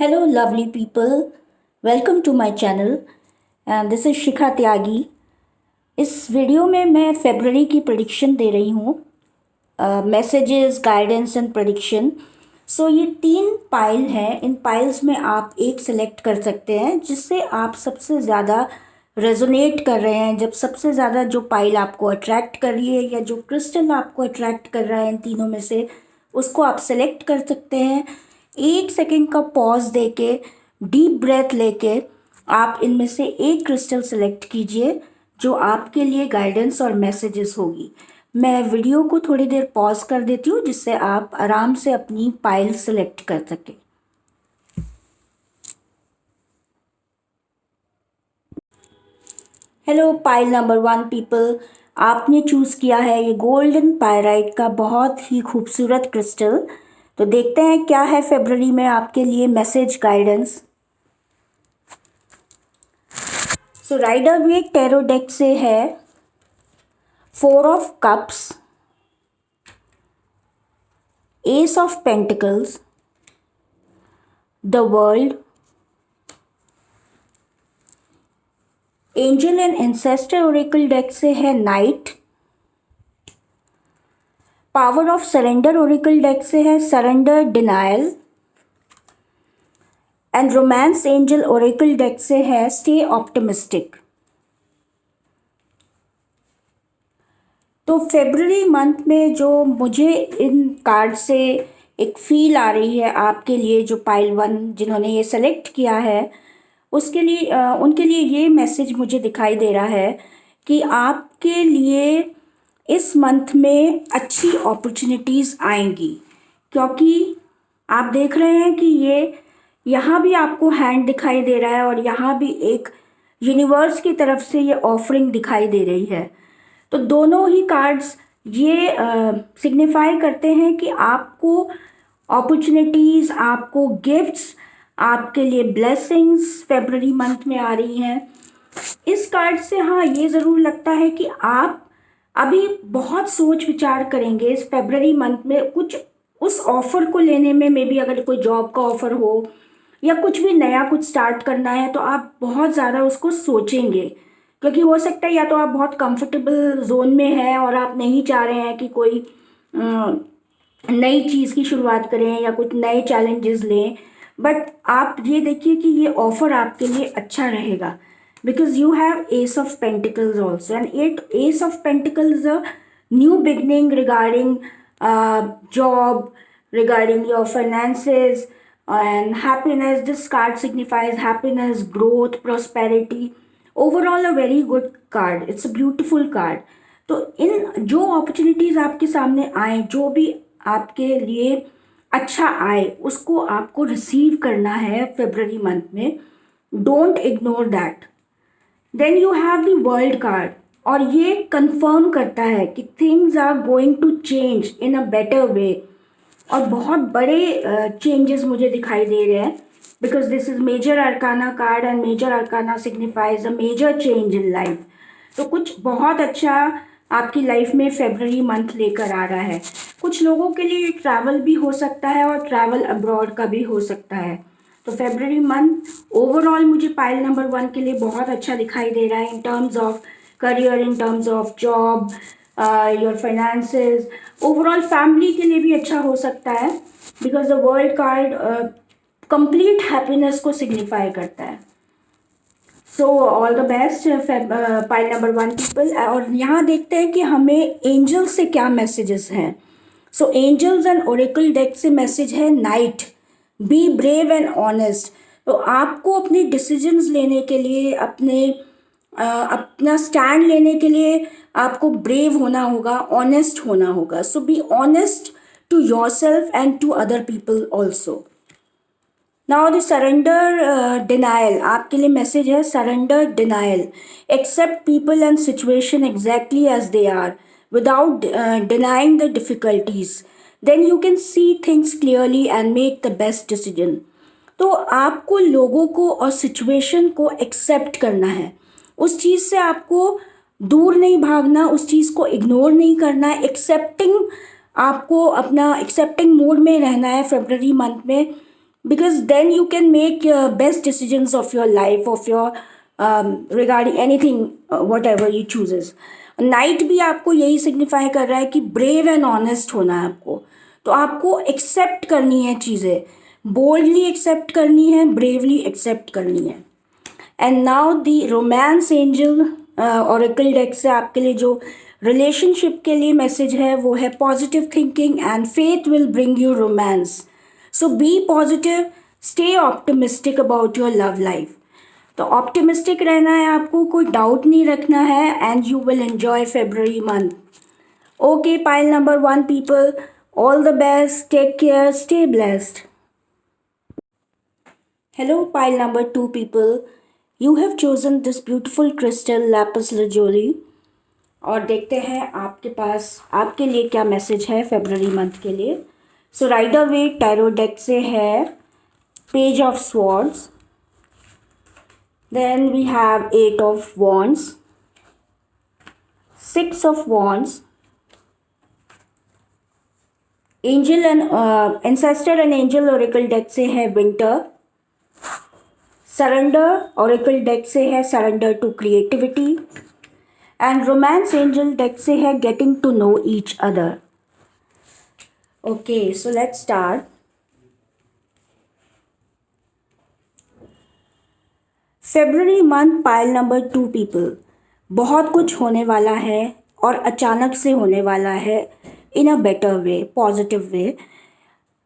Hello, lovely people. Welcome to my channel. And this is शिखा त्यागी. इस video में मैं February की प्रेडिक्शन दे रही हूँ. Messages, guidance and prediction. So ये 3 पाइल हैं. इन पाइल्स में आप एक सेलेक्ट कर सकते हैं जिससे आप सबसे ज़्यादा रेजोनेट कर रहे हैं. जब सबसे ज़्यादा जो पाइल आपको अट्रैक्ट कर रही है या जो क्रिस्टल आपको अट्रैक्ट कर रहा है इन तीनों में से, उसको आप सेलेक्ट कर सकते हैं. 1 सेकेंड का पॉज देके, डीप ब्रेथ लेके आप इनमें से एक क्रिस्टल सेलेक्ट कीजिए जो आपके लिए गाइडेंस और मैसेजेस होगी. मैं वीडियो को थोड़ी देर पॉज कर देती हूँ जिससे आप आराम से अपनी पाइल सेलेक्ट कर सकें. हेलो पाइल नंबर 1 पीपल, आपने चूज़ किया है ये गोल्डन पायराइट का बहुत ही खूबसूरत क्रिस्टल. तो देखते हैं क्या है फरवरी में आपके लिए मैसेज गाइडेंस. सो राइडर वेट टैरो डेक से है 4 of cups, S of pentacles, the world, angel and ancestor oracle deck से है night, power of surrender Oracle deck से है surrender denial, and romance angel Oracle deck से है stay optimistic. तो फरवरी month में जो मुझे इन कार्ड से एक फील आ रही है आपके लिए, जो पाइल 1 जिन्होंने ये सेलेक्ट किया है उसके लिए उनके लिए ये मैसेज मुझे दिखाई दे रहा है कि आपके लिए इस मंथ में अच्छी अपॉर्चुनिटीज़ आएंगी. क्योंकि आप देख रहे हैं कि ये यहाँ भी आपको हैंड दिखाई दे रहा है और यहाँ भी एक यूनिवर्स की तरफ से ये ऑफरिंग दिखाई दे रही है. तो दोनों ही कार्ड्स ये सिग्निफाई करते हैं कि आपको अपॉर्चुनिटीज़, आपको गिफ्ट्स, आपके लिए ब्लेसिंग्स फरवरी मंथ में आ रही हैं. इस कार्ड से हाँ ये ज़रूर लगता है कि आप अभी बहुत सोच विचार करेंगे इस फरवरी मंथ में कुछ उस ऑफ़र को लेने में. मे बी अगर कोई जॉब का ऑफ़र हो या कुछ भी नया कुछ स्टार्ट करना है तो आप बहुत ज़्यादा उसको सोचेंगे. क्योंकि हो सकता है या तो आप बहुत कंफर्टेबल जोन में हैं और आप नहीं चाह रहे हैं कि कोई नई चीज़ की शुरुआत करें या कुछ नए चैलेंजेस लें. बट आप ये देखिए कि ये ऑफ़र आपके लिए अच्छा रहेगा because you have ace of pentacles also, and ace of pentacles is a new beginning regarding job, regarding your finances and happiness. This card signifies happiness, growth, prosperity. Overall a very good card. It's a beautiful card. तो इन जो opportunities आपके सामने आए, जो भी आपके लिए अच्छा आए, उसको आपको रिसीव करना है फरवरी मंथ में. Don't ignore that. Then you have the world card और ये कंफर्म करता है कि things are going to change in a better way. और बहुत बड़े चेंजेस मुझे दिखाई दे रहे हैं because this is major arcana card and major arcana signifies a major change in life. तो कुछ बहुत अच्छा आपकी लाइफ में फरवरी मंथ लेकर आ रहा है. कुछ लोगों के लिए ट्रैवल भी हो सकता है और ट्रैवल अब्रॉड का भी हो सकता है. तो फरवरी मंथ ओवरऑल मुझे पाइल नंबर 1 के लिए बहुत अच्छा दिखाई दे रहा है in terms of career, in terms of job, your finances. Overall family के लिए भी अच्छा हो सकता है because the world card complete happiness को सिग्निफाई करता है. सो all the best pile number 1 people. और यहाँ देखते हैं कि हमें एंजल से क्या मैसेजेस हैं. सो एंजल्स एंड ओरेकल डेक से मैसेज है night, be brave and honest. तो आपको अपने डिसीजंस लेने के लिए, अपना स्टैंड लेने के लिए आपको ब्रेव होना होगा, ऑनेस्ट होना होगा. So be honest to your self and to other people also. Now the surrender denial, आपके लिए मैसेज है surrender denial. Accept people and situation exactly as they are without denying the difficulties. Then you can see things clearly and make the best decision. तो आपको लोगों को और situation को accept करना है. उस चीज़ से आपको दूर नहीं भागना, उस चीज़ को इग्नोर नहीं करना है. एक्सेप्टिंग, आपको अपना एक्सेप्टिंग मोड में रहना है फरवरी मंथ में. because then you can make best decisions of your life, of your regarding anything, whatever you chooses. Night भी आपको यही सिग्निफाई कर रहा है कि ब्रेव एंड ऑनेस्ट होना है आपको, तो आपको एक्सेप्ट करनी है चीज़ें, बोल्डली एक्सेप्ट करनी है, ब्रेवली एक्सेप्ट करनी है. And now the romance angel oracle deck से आपके लिए जो रिलेशनशिप के लिए मैसेज है वो है positive thinking and faith will bring you romance. So be positive, stay optimistic about your love life. तो ऑप्टिमिस्टिक रहना है आपको, कोई डाउट नहीं रखना है, and you will enjoy February month. Okay, pile number 1 people, all the best, take care, stay blessed. Hello pile number 2 people, you have chosen this beautiful crystal lapis lazuli. और देखते हैं आपके पास आपके लिए क्या मैसेज है फेब्रुअरी मंथ के लिए. सो राइडर वेट टैरो डेक से है page of swords, then we have 8 of wands, 6 of wands, angel and ancestor and angel oracle deck से है winter, surrender oracle deck से है surrender to creativity, and romance angel deck से है getting to know each other. Okay, so let's start. February month, pile number 2 people, बहुत कुछ होने वाला है और अचानक से होने वाला है, इन a better way, positive way,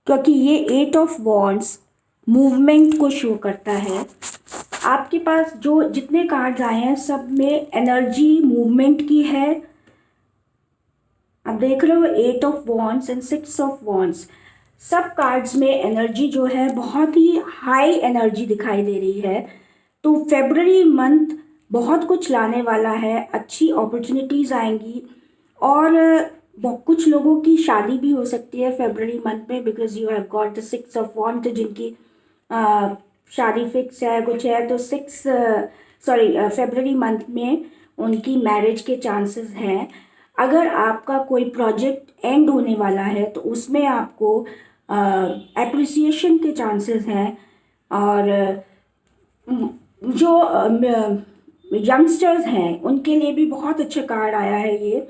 क्योंकि ये 8 ऑफ वॉन्ड्स मूवमेंट को शो करता है. आपके पास जो जितने कार्ड्स आए हैं सब में एनर्जी मूवमेंट की है. आप देख रहे हो 8 of wands and 6 of wands, सब कार्ड्स में एनर्जी जो है बहुत ही हाई एनर्जी दिखाई दे रही है. तो फेब्रुअरी मंथ बहुत कुछ लाने वाला है, अच्छी अपॉर्चुनिटीज़ आएंगी, और कुछ लोगों की शादी भी हो सकती है फेब्रुअरी मंथ में, because you have got the 6 of wand. तो जिनकी शादी फिक्स है, कुछ है, तो फेब्रुअरी मंथ में उनकी मैरिज के चांसेस हैं. अगर आपका कोई प्रोजेक्ट एंड होने वाला है तो उसमें आपको एप्रिसिएशन के चांसेस हैं. और जो यंगस्टर्स हैं उनके लिए भी बहुत अच्छा कार्ड आया है ये,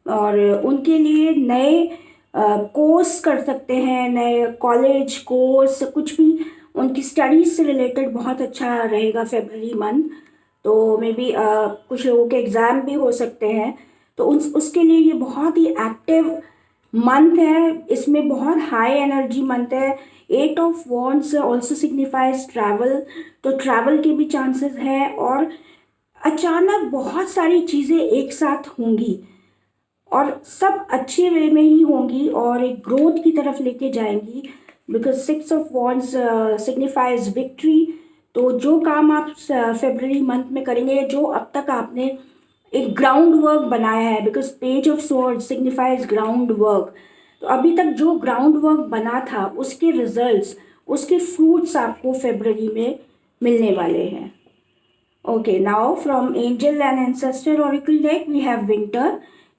और उनके लिए नए कोर्स कर सकते हैं, नए कॉलेज कोर्स, कुछ भी उनकी स्टडीज़ से रिलेटेड बहुत अच्छा रहेगा फेब्रुअरी मंथ. तो मे बी कुछ लोगों के एग्ज़ाम भी हो सकते हैं, तो उसके लिए ये बहुत ही एक्टिव मंथ है. इसमें बहुत हाई एनर्जी मंथ है. 8 of wands also signifies travel, तो ट्रैवल के भी चांसेस है, और अचानक बहुत सारी चीज़ें एक साथ होंगी और सब अच्छे वे में ही होंगी और एक ग्रोथ की तरफ लेके जाएंगी, because 6 of wands signifies victory. तो जो काम आप फेब्रुअरी मंथ में करेंगे, जो अब तक आपने एक ग्राउंड वर्क बनाया है, because page of sword signifies ground work, तो अभी तक जो ग्राउंड वर्क बना था उसके रिजल्ट्स, उसके फ्रूट्स आपको फेब्रुअरी में मिलने वाले हैं. Okay, now from angel and ancestor oracle deck we have winter.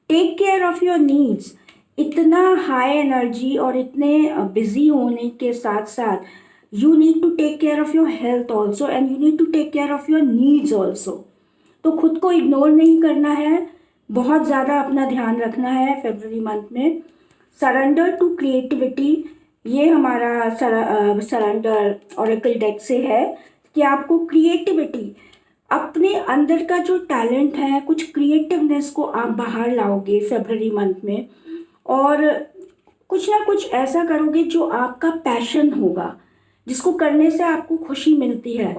Take care of your needs. इतना हाई एनर्जी और इतने बिजी होने के साथ साथ you need to take care of your health also, and you need to take care of your needs also. तो खुद को इग्नोर नहीं करना है, बहुत ज़्यादा अपना ध्यान रखना है फेब्रुअरी मंथ में. सरेंडर टू क्रिएटिविटी, ये हमारा सरेंडर ऑरेकल डेक से है कि आपको क्रिएटिविटी, अपने अंदर का जो टैलेंट है, कुछ क्रिएटिवनेस को आप बाहर लाओगे फेब्रुअरी मंथ में, और कुछ ना कुछ ऐसा करोगे जो आपका पैशन होगा, जिसको करने से आपको खुशी मिलती है,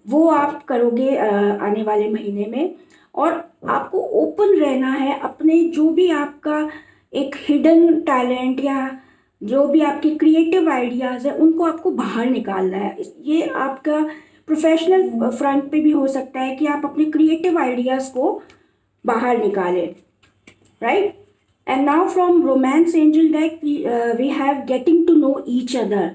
वो आप करोगे आने वाले महीने में. और आपको ओपन रहना है, अपने जो भी आपका एक हिडन टैलेंट या जो भी आपके क्रिएटिव आइडियाज़ है उनको आपको बाहर निकालना है. ये आपका प्रोफेशनल फ्रंट पे भी हो सकता है कि आप अपने क्रिएटिव आइडियाज़ को बाहर निकालें, right. And now from romance angel deck we have getting to know each other.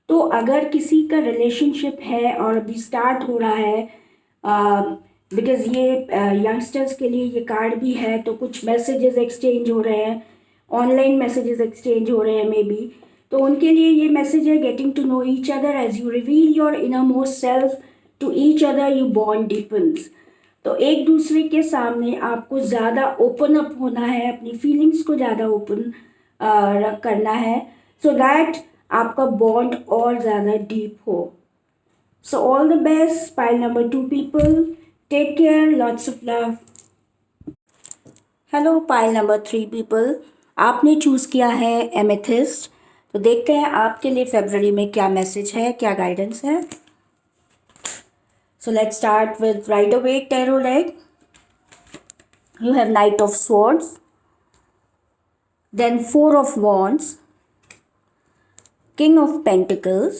तो अगर किसी का रिलेशनशिप है और अभी स्टार्ट हो रहा है, बिकॉज ये यंगस्टर्स के लिए ये कार्ड भी है, तो कुछ मैसेजेस एक्सचेंज हो रहे हैं, ऑनलाइन मैसेजेस एक्सचेंज हो रहे हैं मे बी. तो उनके लिए ये मैसेज है, getting to know each other as you reveal your inner most self to each other you bond deepens. तो एक दूसरे के सामने आपको ज़्यादा ओपन अप होना है, अपनी फीलिंग्स को ज़्यादा ओपन करना है, सो दैट आपका बॉन्ड और ज़्यादा डीप हो। So all the best pile number 2 people, take care, lots of love. Hello pile number 3 people, आपने चूज़ किया है एमेथिस्ट। तो देखते हैं आपके लिए फरवरी में क्या मैसेज है, क्या गाइडेंस है। So let's start with Rider Waite tarot deck. You have Knight of Swords, then Four of Wands, King of Pentacles,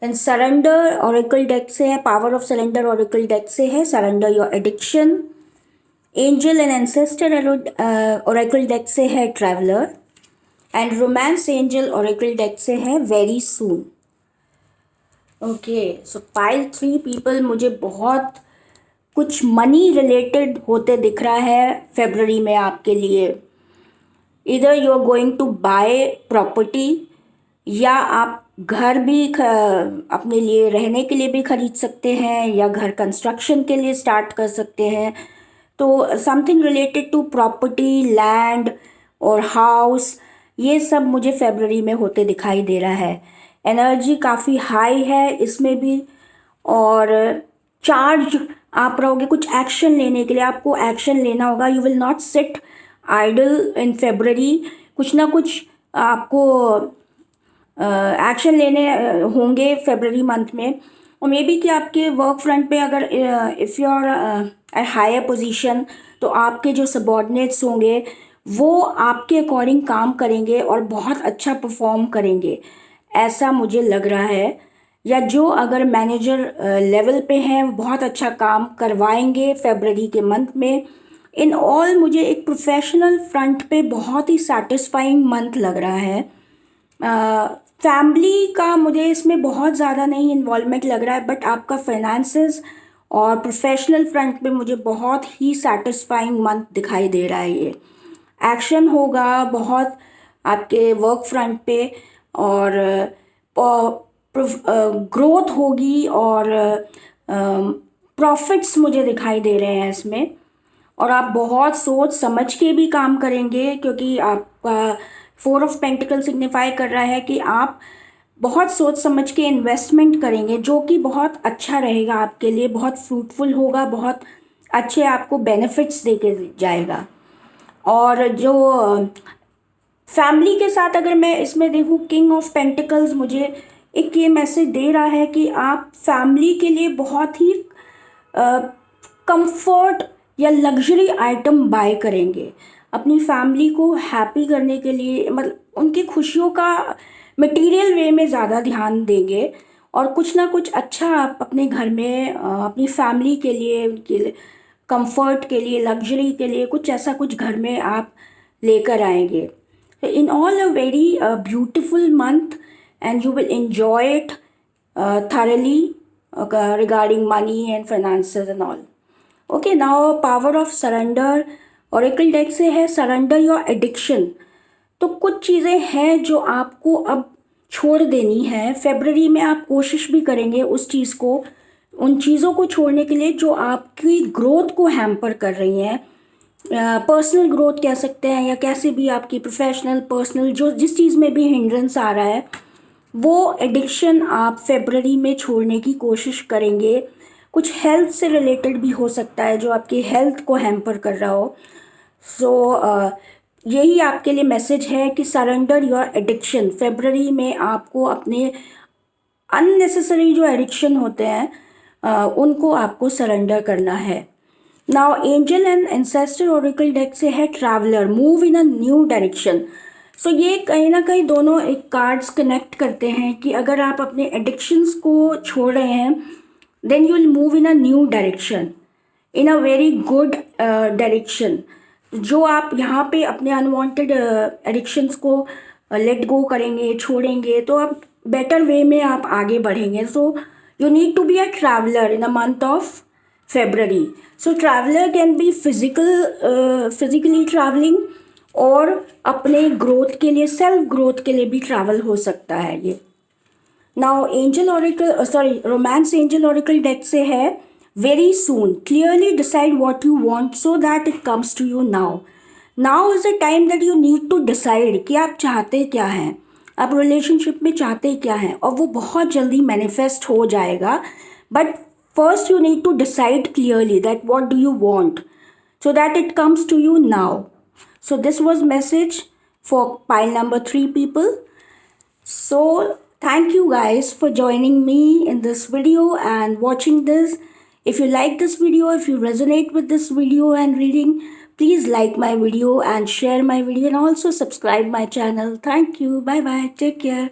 then Surrender Oracle deck से है, Power of Surrender Oracle deck से है Surrender Your Addiction, Angel and Ancestor Oracle deck से है Traveler, and Romance Angel Oracle deck से है Very Soon। Okay, सो pile 3 people, मुझे बहुत कुछ मनी रिलेटेड होते दिख रहा है फरवरी में आपके लिए। इधर you are going to buy property, या आप घर भी अपने लिए रहने के लिए भी खरीद सकते हैं, या घर कंस्ट्रक्शन के लिए स्टार्ट कर सकते हैं। तो something related to property, land और हाउस, ये सब मुझे फरवरी में होते दिखाई दे रहा है। एनर्जी काफ़ी हाई है इसमें भी, और चार्ज आप रहोगे कुछ एक्शन लेने के लिए। आपको एक्शन लेना होगा, you will not sit idle in February. कुछ ना कुछ आपको एक्शन लेने होंगे फरवरी मंथ में। और मे बी कि आपके वर्क फ्रंट पे अगर if you are at higher position, तो आपके जो सबॉर्डिनेट्स होंगे वो आपके अकॉर्डिंग काम करेंगे और बहुत अच्छा परफॉर्म करेंगे, ऐसा मुझे लग रहा है। या जो अगर मैनेजर लेवल पे हैं बहुत अच्छा काम करवाएंगे फरवरी के मंथ में। इन ऑल मुझे एक प्रोफेशनल फ्रंट पे बहुत ही सेटिस्फाइंग मंथ लग रहा है। फैमिली का मुझे इसमें बहुत ज़्यादा नहीं इन्वॉल्वमेंट लग रहा है, बट आपका फाइनेंसेस और प्रोफेशनल फ्रंट पे मुझे बहुत ही सेटिस्फाइंग मंथ दिखाई दे रहा है। ये एक्शन होगा बहुत आपके वर्क फ्रंट पे, और ग्रोथ होगी, और प्रॉफिट्स मुझे दिखाई दे रहे हैं इसमें। और आप बहुत सोच समझ के भी काम करेंगे, क्योंकि आपका 4 ऑफ पेंटिकल सिग्निफाई कर रहा है कि आप बहुत सोच समझ के इन्वेस्टमेंट करेंगे, जो कि बहुत अच्छा रहेगा आपके लिए, बहुत फ्रूटफुल होगा, बहुत अच्छे आपको बेनिफिट्स दे के जाएगा। और जो फैमिली के साथ अगर मैं इसमें देखूँ, किंग ऑफ पेंटिकल्स मुझे एक ये मैसेज दे रहा है कि आप फैमिली के लिए बहुत ही कंफर्ट या लग्जरी आइटम बाय करेंगे, अपनी फैमिली को हैप्पी करने के लिए, मतलब उनकी खुशियों का मटेरियल वे में ज़्यादा ध्यान देंगे, और कुछ ना कुछ अच्छा आप अपने घर में अपनी फैमिली के लिए, उनके कंफर्ट के लिए, लग्जरी के लिए कुछ ऐसा कुछ घर में आप लेकर आएंगे। In all, a very beautiful month, and you will enjoy it thoroughly regarding money and finances and all. Okay, now power of surrender oracle deck से है surrender your addiction। तो कुछ चीज़ें हैं जो आपको अब छोड़ देनी है। फरवरी में आप कोशिश भी करेंगे उस चीज़ को, उन चीज़ों को छोड़ने के लिए जो आपकी ग्रोथ को हैम्पर कर रही हैं। पर्सनल ग्रोथ कह सकते हैं, या कैसे भी आपकी प्रोफेशनल पर्सनल जो जिस चीज़ में भी हिंड्रेंस आ रहा है, वो एडिक्शन आप फरवरी में छोड़ने की कोशिश करेंगे। कुछ हेल्थ से रिलेटेड भी हो सकता है जो आपकी हेल्थ को हैम्पर कर रहा हो। सो यही आपके लिए मैसेज है कि सरेंडर योर एडिक्शन। फरवरी में आपको अपने अननेसेसरी जो एडिक्शन होते हैं उनको आपको सरेंडर करना है। Now angel and ancestor oracle deck से है traveller, move in a new direction. So ये कहीं ना कहीं दोनों एक कार्ड्स कनेक्ट करते हैं कि अगर आप अपने एडिक्शंस को छोड़ रहे हैं, then you will move in a new direction, in a very good direction. जो आप यहाँ पे अपने अनवांटेड एडिक्शंस को लेट गो करेंगे, छोड़ेंगे, तो आप बेटर वे में आप आगे बढ़ेंगे। So you need to be a traveller in a month of February. So traveler can be physically traveling, और अपने ग्रोथ के लिए, सेल्फ ग्रोथ के लिए भी ट्रैवल हो सकता है ये। Now angel oracle, sorry, romance angel oracle deck से है very soon, clearly decide what you want so that it comes to you now. Now is a time that you need to decide कि आप चाहते क्या हैं, आप relationship में चाहते क्या हैं, और वो बहुत जल्दी मैनिफेस्ट हो जाएगा। But first you need to decide clearly that what do you want so that it comes to you now. So this was message for pile number 3 people. So thank you guys for joining me in this video and watching this. If you like this video, if you resonate with this video and reading, please like my video and share my video, and also subscribe my channel. Thank you. Bye bye. Take care.